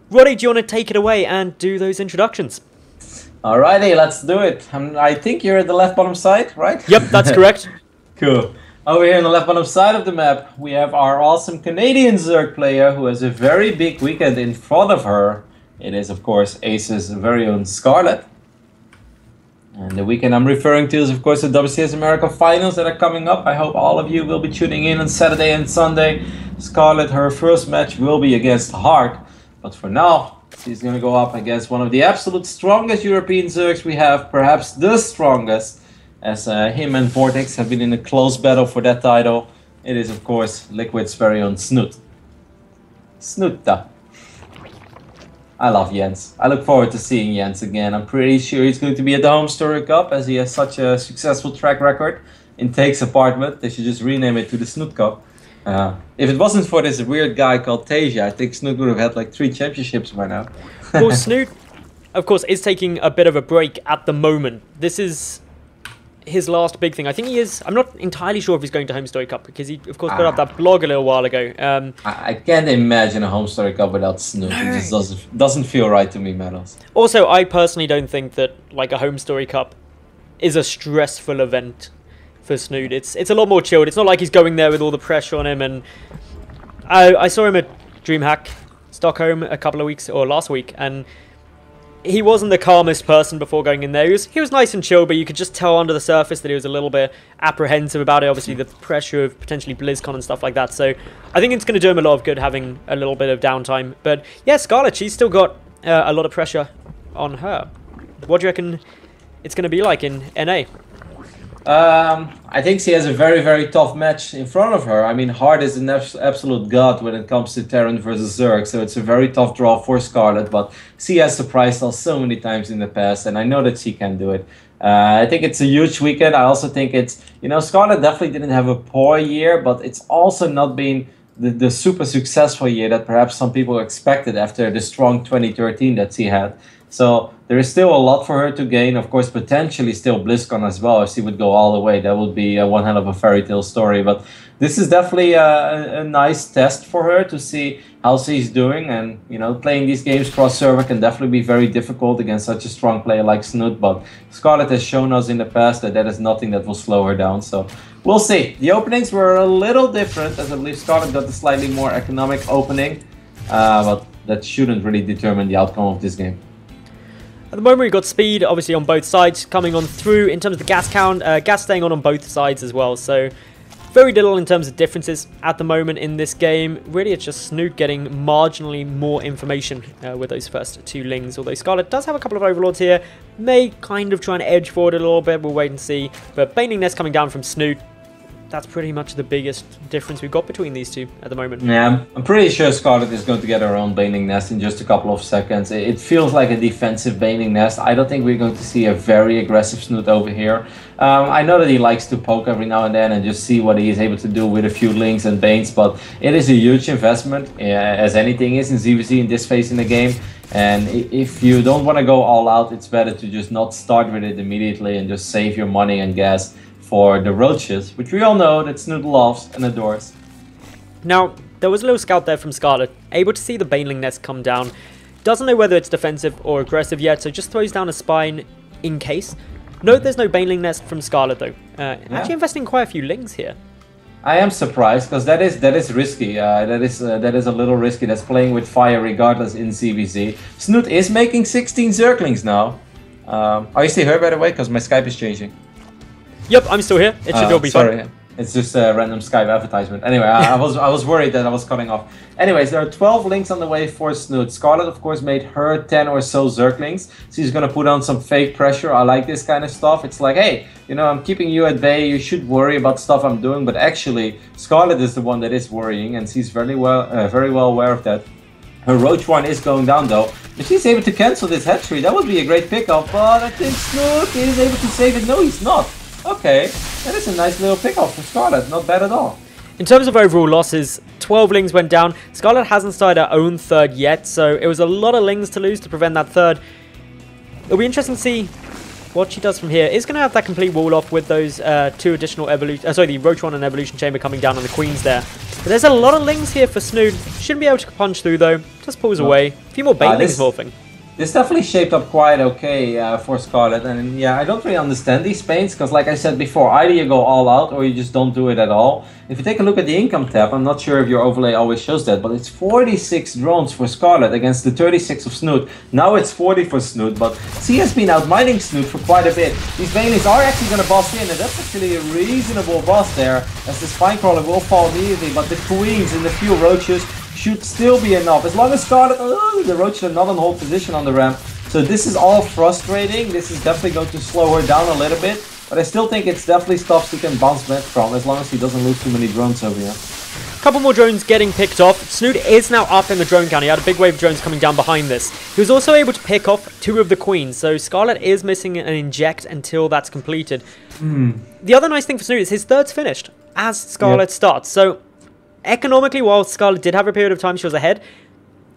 Roddy, do you want to take it away and do those introductions? Alrighty, let's do it. I think you're at the left bottom side, right? Yep, that's correct. Cool. Over here on the left bottom side of the map, we have our awesome Canadian Zerg player who has a very big weekend in front of her. It is, of course, Ace's very own Scarlett. And the weekend I'm referring to is, of course, the WCS America Finals that are coming up. I hope all of you will be tuning in on Saturday and Sunday. Scarlett, her first match will be against Hart. But for now, she's going to go up against one of the absolute strongest European Zergs we have. Perhaps the strongest, as him and Vortex have been in a close battle for that title. It is, of course, Liquid's very own Snute. Snute. I love Jens. I look forward to seeing Jens again. I'm pretty sure he's going to be at the Home Story Cup, as he has such a successful track record in Take's apartment. They should just rename it to the Snute Cup. If it wasn't for this weird guy called Tasia, I think Snute would have had like 3 championships by now. Well, Snute, of course, is taking a bit of a break at the moment. This is his last big thing. I think he is. I'm not entirely sure if he's going to Home Story Cup because he, of course, put up that blog a little while ago. I can't imagine a Home Story Cup without Snute. No. It just doesn't feel right to me, Medals. Also, I personally don't think that like a Home Story Cup is a stressful event for Snute. It's a lot more chilled. It's not like he's going there with all the pressure on him. And I saw him at DreamHack Stockholm a couple of weeks or last week, and he wasn't the calmest person before going in there. He was nice and chill, but you could just tell under the surface that he was a little bit apprehensive about it. Obviously, the pressure of potentially BlizzCon and stuff like that. So I think it's going to do him a lot of good having a little bit of downtime. But yeah, Scarlett, she's still got a lot of pressure on her. What do you reckon it's going to be like in NA? I think she has a very, very tough match in front of her. I mean, Hart is an absolute god when it comes to Terran versus Zerg, so it's a very tough draw for Scarlett, but she has surprised us so many times in the past, and I know that she can do it. I think it's a huge weekend. I also think it's, you know, Scarlett definitely didn't have a poor year, but it's also not been the super successful year that perhaps some people expected after the strong 2013 that she had. So there is still a lot for her to gain. Of course, potentially still BlizzCon as well. If she would go all the way, that would be one hell of a fairy tale story. But this is definitely a nice test for her to see how she's doing. And, you know, playing these games cross-server can definitely be very difficult against such a strong player like Snute. But Scarlett has shown us in the past that that is nothing that will slow her down. So we'll see. The openings were a little different, as I believe Scarlett got a slightly more economic opening. But that shouldn't really determine the outcome of this game. At the moment, we've got speed, obviously, on both sides coming on through. In terms of the gas count, gas staying on both sides as well. So, very little in terms of differences at the moment in this game. Really, it's just Snute getting marginally more information with those first 2 lings. Although Scarlett does have a couple of overlords here. May kind of try and edge forward a little bit. We'll wait and see. But Baning Nest coming down from Snute. That's pretty much the biggest difference we've got between these two at the moment. Yeah, I'm pretty sure Scarlett is going to get her own Baning Nest in just a couple of seconds. It feels like a defensive Baning Nest. I don't think we're going to see a very aggressive Snute over here. I know that he likes to poke every now and then and just see what he is able to do with a few Lings and Banes, but it is a huge investment, as anything is in ZvZ in this phase in the game. And if you don't want to go all out, it's better to just not start with it immediately and just save your money and gas for the roaches, which we all know that Snute loves and adores. Now, there was a little scout there from Scarlett, able to see the Baneling Nest come down. Doesn't know whether it's defensive or aggressive yet, so just throws down a spine in case. Note there's no Baneling Nest from Scarlett though. Actually investing quite a few Lings here. I am surprised because that is risky. That is a little risky. That's playing with fire regardless in ZvZ. Snute is making 16 Zerglings now. Are you still here, by the way? Because my Skype is changing. Yep, I'm still here. It should all be fine. It's just a random Skype advertisement. Anyway, I was worried that I was cutting off. Anyways, there are 12 Lings on the way for Snute. Scarlett, of course, made her 10 or so Zerglings. She's gonna put on some fake pressure. I like this kind of stuff. It's like, hey, you know, I'm keeping you at bay. You should worry about stuff I'm doing. But actually, Scarlett is the one that is worrying, and she's very well aware of that. Her Roach one is going down though. If she's able to cancel this hatchery, that would be a great pickup. But I think Snute is able to save it. No, he's not. Okay, that is a nice little pickup for Scarlett, not bad at all. In terms of overall losses, 12 Lings went down. Scarlett hasn't started her own third yet, so it was a lot of Lings to lose to prevent that third. It'll be interesting to see what she does from here. Is going to have that complete wall off with those 2 additional evolution, the Roach one and Evolution Chamber coming down on the Queens there. But there's a lot of lings here for Snute. Shouldn't be able to punch through though. Just pulls away. A few more banelings morphing. This definitely shaped up quite okay for Scarlett, and yeah, I don't really understand these paints, because like I said before, either you go all out or you just don't do it at all. If you take a look at the income tab, I'm not sure if your overlay always shows that, but it's 46 drones for Scarlett against the 36 of Snute. Now it's 40 for Snute, but C has been outmining Snute for quite a bit. These banelings are actually going to boss in, and that's actually a reasonable boss there, as the Spinecrawler will fall immediately, but the Queens and the few Roaches should still be enough. As long as Scarlett, the Roaches are not in hold position on the ramp. So this is all frustrating. This is definitely going to slow her down a little bit. But I still think it's definitely stuff he can bounce back from, as long as he doesn't lose too many drones over here. Couple more drones getting picked off. Snute is now up in the drone count. He had a big wave of drones coming down behind this. He was also able to pick off 2 of the Queens. So Scarlett is missing an inject until that's completed. The other nice thing for Snute is his third's finished as Scarlett starts. So economically, while Scarlett did have a period of time she was ahead,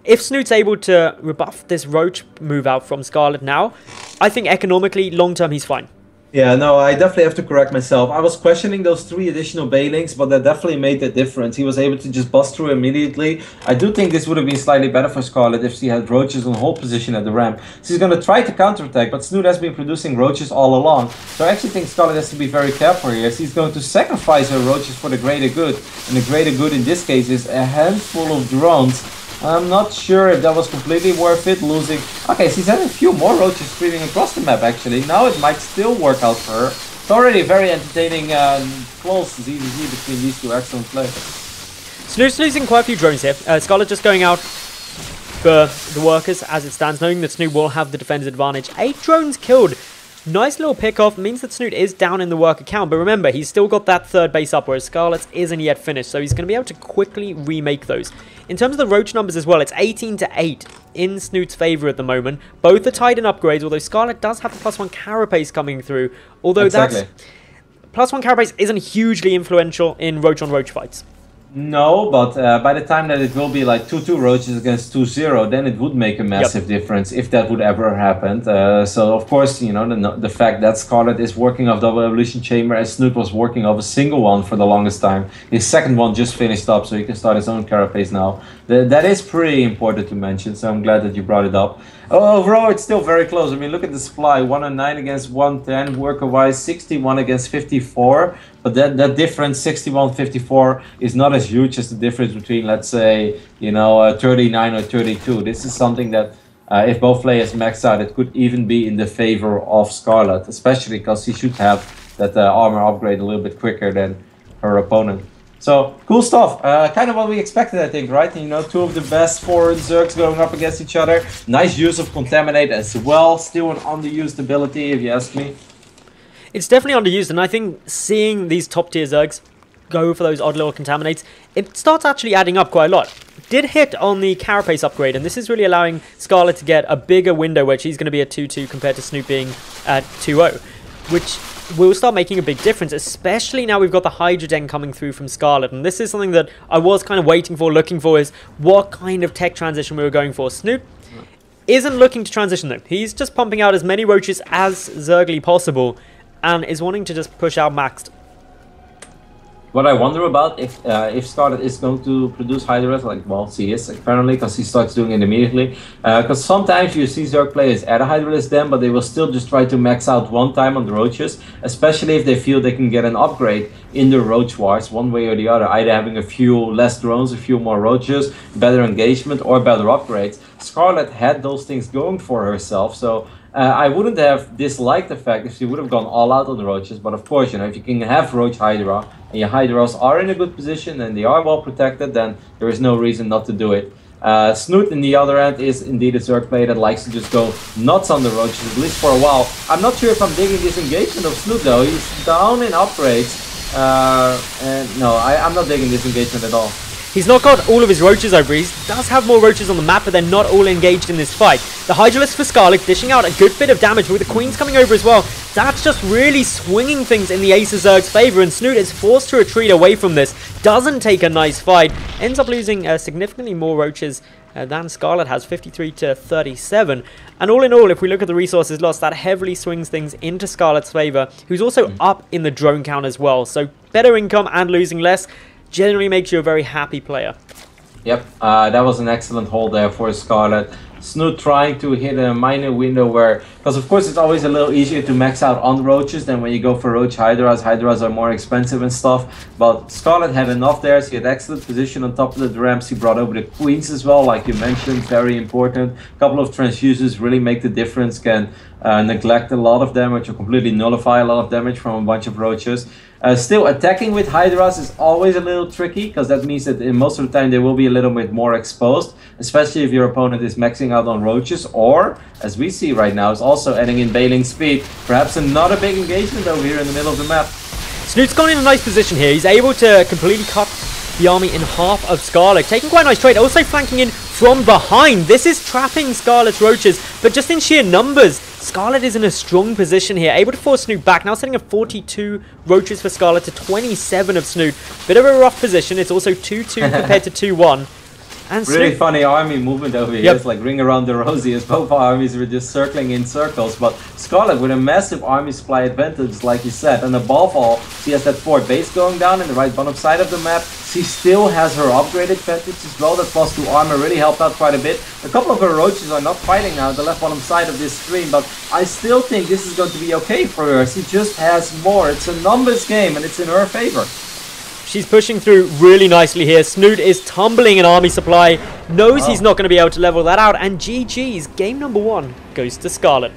if Snute's able to rebuff this Roach move out from Scarlett now, I think economically, long term, he's fine. Yeah, no, I definitely have to correct myself. I was questioning those 3 additional banelings, but that definitely made the difference. He was able to just bust through immediately. I do think this would have been slightly better for Scarlett if she had Roaches on hold position at the ramp. She's going to try to counterattack, but Snute has been producing Roaches all along. So I actually think Scarlett has to be very careful here. She's going to sacrifice her Roaches for the greater good. And the greater good in this case is a handful of drones. I'm not sure if that was completely worth it, losing... Okay, she's had a few more Roaches streaming across the map, actually. Now it might still work out for her. It's already a very entertaining close ZvZ between these 2 excellent players. Snute's losing quite a few drones here. Scarlett just going out for the workers as it stands, knowing that Snute will have the defender's advantage. 8 drones killed. Nice little pick-off, means that Snute is down in the worker count, but remember, he's still got that 3rd base up, whereas Scarlett's isn't yet finished, so he's going to be able to quickly remake those. In terms of the Roach numbers as well, it's 18-8 in Snute's favour at the moment. Both are tied in upgrades, although Scarlett does have the +1 carapace coming through, although that's... +1 carapace isn't hugely influential in Roach-on-Roach fights. No, but by the time that it will be like 2-2 Roaches against 2-0, then it would make a massive difference if that would ever happen. So of course, you know, the fact that Scarlett is working off double evolution chamber and Snute was working off a single one for the longest time. His 2nd one just finished up, so he can start his own carapace now. That is pretty important to mention, so I'm glad that you brought it up. Overall, it's still very close. I mean, look at the supply, 109 against 110, worker-wise, 61 against 54. But that difference, 61-54, is not as huge as the difference between, let's say, you know, 39 or 32. This is something that, if both players max out, it could even be in the favor of Scarlett, especially because she should have that armor upgrade a little bit quicker than her opponent. So, cool stuff. Kind of what we expected, I think, right? You know, 2 of the best foreign Zergs going up against each other. Nice use of Contaminate as well. Still an underused ability, if you ask me. It's definitely underused, and I think seeing these top-tier Zergs go for those odd little Contaminates, it starts actually adding up quite a lot. Did hit on the Carapace upgrade, and this is really allowing Scarlett to get a bigger window where she's going to be at 2-2 compared to Snute being at 2-0, which will start making a big difference, especially now we've got the Hydra Den coming through from Scarlett. And this is something that I was kind of waiting for, looking for, is what kind of tech transition we were going for. Snute isn't looking to transition though. He's just pumping out as many Roaches as Zergly possible and is wanting to just push out maxed. What I wonder about if Scarlett is going to produce Hydras, like, well, she is apparently, because he starts doing it immediately. Because sometimes you see Zerg players add a Hydras then, but they will still just try to max out one time on the Roaches, especially if they feel they can get an upgrade in the Roach Wars, one way or the other, either having a few less drones, a few more Roaches, better engagement, or better upgrades. Scarlett had those things going for herself, so I wouldn't have disliked the fact if she would have gone all out on the Roaches, but of course, you know, if you can have Roach Hydra, and your Hydras are in a good position and they are well protected, then there is no reason not to do it. Snute, in the other end, is indeed a Zerg player that likes to just go nuts on the Roaches, at least for a while. I'm not sure if I'm digging this engagement of Snute though. He's down in upgrades. And no, I'm not digging this engagement at all. He's not got all of his Roaches over. He does have more Roaches on the map, but they're not all engaged in this fight. The Hydralisk for Scarlett dishing out a good bit of damage, with the Queens coming over as well. That's just really swinging things in the Ace of Zerg's favour, and Snute is forced to retreat away from this. Doesn't take a nice fight. Ends up losing significantly more Roaches than Scarlett has, 53 to 37. And all in all, if we look at the resources lost, that heavily swings things into Scarlett's favour, who's also up in the drone count as well. So better income and losing less. generally makes you a very happy player. Yep, that was an excellent hold there for Scarlett. Snute trying to hit a minor window where, because of course it's always a little easier to max out on roaches than when you go for roach hydras. Hydras are more expensive and stuff, but Scarlett had enough there. She had excellent position on top of the ramps. She brought over the queens as well, like you mentioned, very important. A couple of transfuses really make the difference, can neglect a lot of damage or completely nullify a lot of damage from a bunch of roaches. Still, attacking with hydras is always a little tricky, because that means that in most of the time they will be a little bit more exposed, especially if your opponent is maxing out on roaches, or, as we see right now, is also adding in bailing speed. Perhaps another big engagement over here in the middle of the map. Snute's gone in a nice position here. He's able to completely cut the army in half of Scarlett, taking quite a nice trade, also flanking in from behind. This is trapping Scarlett's roaches, but just in sheer numbers, Scarlett is in a strong position here, able to force Snute back, now setting up 42 roaches for Scarlett to 27 of Snute. Bit of a rough position, it's also 2-2 compared to 2-1. And really funny army movement over here. It's like ring around the rosy, as both armies were just circling in circles. But Scarlett with a massive army supply advantage, like you said, and above all, she has that forward base going down in the right bottom side of the map. She still has her upgraded advantage as well. That +2 armor really helped out quite a bit. A couple of her roaches are not fighting now at the left bottom side of this stream, but I still think this is going to be okay for her. She just has more. It's a numbers game and it's in her favor. She's pushing through really nicely here. Snute is tumbling an army supply, knows he's not going to be able to level that out, and GG's game number 1 goes to Scarlett.